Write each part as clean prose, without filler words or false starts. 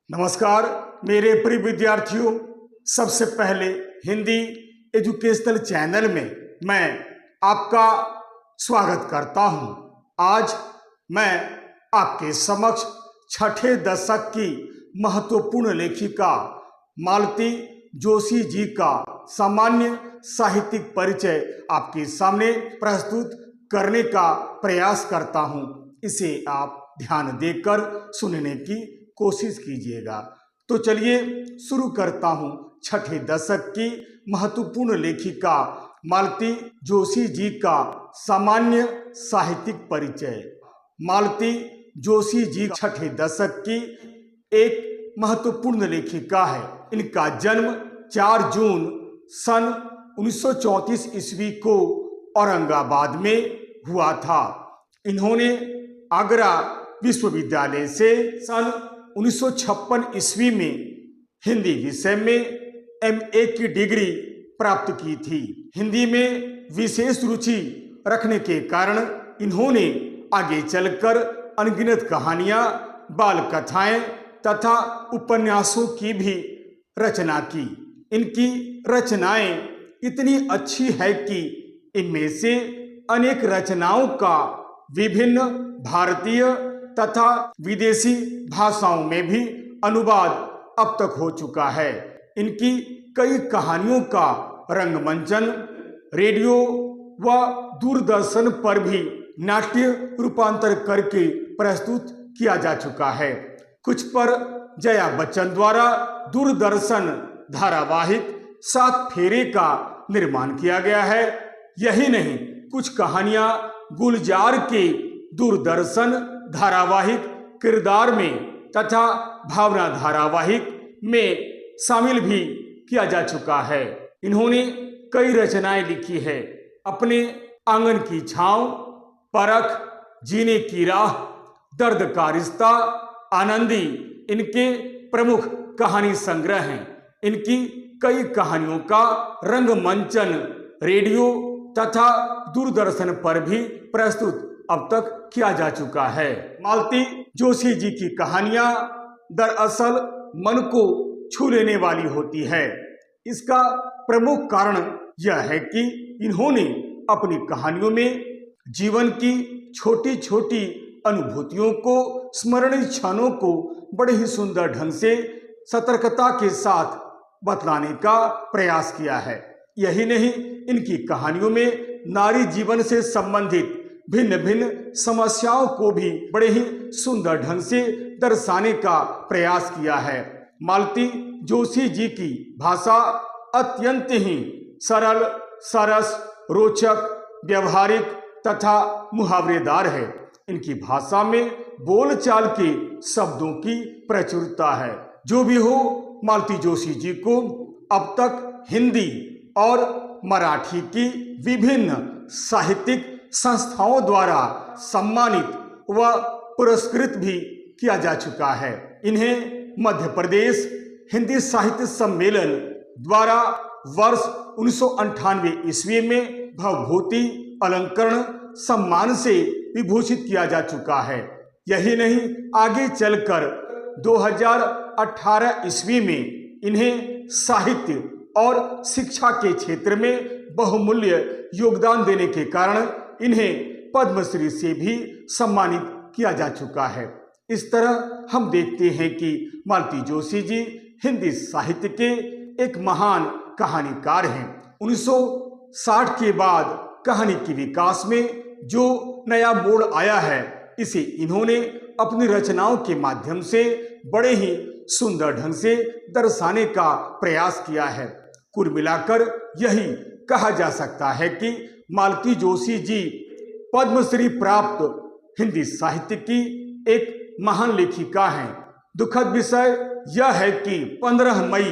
नमस्कार मेरे प्रिय विद्यार्थियों। सबसे पहले हिंदी एजुकेशनल चैनल में मैं आपका स्वागत करता हूं। आज मैं आपके समक्ष छठे दशक की महत्वपूर्ण लेखिका मालती जोशी जी का सामान्य साहित्यिक परिचय आपके सामने प्रस्तुत करने का प्रयास करता हूं। इसे आप ध्यान देकर सुनने की कोशिश कीजिएगा। तो चलिए शुरू करता हूं छठे दशक की महत्वपूर्ण लेखिका मालती जोशी जी का सामान्य साहित्यिक परिचय। मालती जोशी जी छठे दशक की एक महत्वपूर्ण लेखिका है। इनका जन्म 4 जून सन 1934 ईस्वी को औरंगाबाद में हुआ था। इन्होंने आगरा विश्वविद्यालय से सन 1956 ईस्वी में हिंदी विषय में MA की डिग्री प्राप्त की थी। हिंदी में विशेष रुचि रखने के कारण इन्होंने आगे चलकर अनगिनत कहानियां, बाल कथाएं तथा उपन्यासों की भी रचना की। इनकी रचनाएं इतनी अच्छी है कि इनमें से अनेक रचनाओं का विभिन्न भारतीय तथा विदेशी भाषाओं में भी अनुवाद अब तक हो चुका है। इनकी कई कहानियों का रंगमंचन, रेडियो व दूरदर्शन पर भी नाट्य रूपांतर करके प्रस्तुत किया जा चुका है। कुछ पर जया बच्चन द्वारा दूरदर्शन धारावाहिक 7 फेरे का निर्माण किया गया है। यही नहीं, कुछ कहानियां गुलजार के दूरदर्शन धारावाहिक किरदार में तथा भावना धारावाहिक में शामिल भी किया जा चुका है। इन्होंने कई रचनाएं लिखी है। अपने आंगन की छांव, परख, जीने की राह, दर्द का रिश्ता, आनंदी इनके प्रमुख कहानी संग्रह हैं। इनकी कई कहानियों का रंगमंचन रेडियो तथा दूरदर्शन पर भी प्रस्तुत अब तक किया जा चुका है। मालती जोशी जी की कहानियां दरअसल मन को छू लेने वाली होती है। इसका प्रमुख कारण यह है कि इन्होंने अपनी कहानियों में जीवन की छोटी छोटी अनुभूतियों को, स्मरणीय क्षणों को बड़े ही सुंदर ढंग से सतर्कता के साथ बतलाने का प्रयास किया है। यही नहीं, इनकी कहानियों में नारी जीवन से संबंधित भिन्न भिन्न समस्याओं को भी बड़े ही सुंदर ढंग से दर्शाने का प्रयास किया है। मालती जोशी जी की भाषा अत्यंत ही सरल, सरस, रोचक, व्यवहारिक तथा मुहावरेदार है। इनकी भाषा में बोलचाल के शब्दों की प्रचुरता है। जो भी हो, मालती जोशी जी को अब तक हिंदी और मराठी की विभिन्न साहित्यिक संस्थाओं द्वारा सम्मानित व पुरस्कृत भी किया जा चुका है। इन्हें मध्य प्रदेश हिंदी साहित्य सम्मेलन द्वारा वर्ष 1998 ईस्वी में भवभूति अलंकरण सम्मान से विभूषित किया जा चुका है। यही नहीं, आगे चलकर 2018 ईस्वी में इन्हें साहित्य और शिक्षा के क्षेत्र में बहुमूल्य योगदान देने के कारण इन्हें पद्मश्री से भी सम्मानित किया जा चुका है। इस तरह हम देखते हैं कि मालती जोशी जी हिंदी साहित्य के एक महान कहानीकार हैं। 1960 के बाद कहानी के विकास में जो नया मोड़ आया है, इसे इन्होंने अपनी रचनाओं के माध्यम से बड़े ही सुंदर ढंग से दर्शाने का प्रयास किया है। कुल मिलाकर यही कहा जा सकता है कि मालती जोशी जी पद्मश्री प्राप्त हिंदी साहित्य की एक महान लेखिका हैं। दुखद विषय यह है कि 15 मई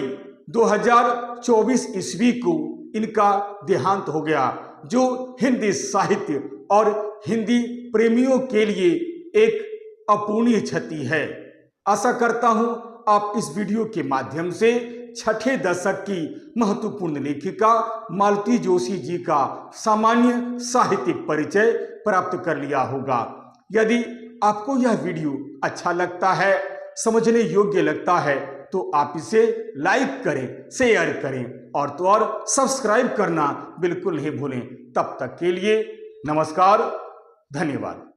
2024 ईस्वी को इनका देहांत हो गया, जो हिंदी साहित्य और हिंदी प्रेमियों के लिए एक अपूर्णीय क्षति है। आशा करता हूं आप इस वीडियो के माध्यम से छठे दशक की महत्वपूर्ण लेखिका मालती जोशी जी का सामान्य साहित्यिक परिचय प्राप्त कर लिया होगा। यदि आपको यह वीडियो अच्छा लगता है समझने योग्य लगता है तो आप इसे लाइक करें, शेयर करें और तो और सब्सक्राइब करना बिल्कुल नहीं भूलें। तब तक के लिए नमस्कार, धन्यवाद।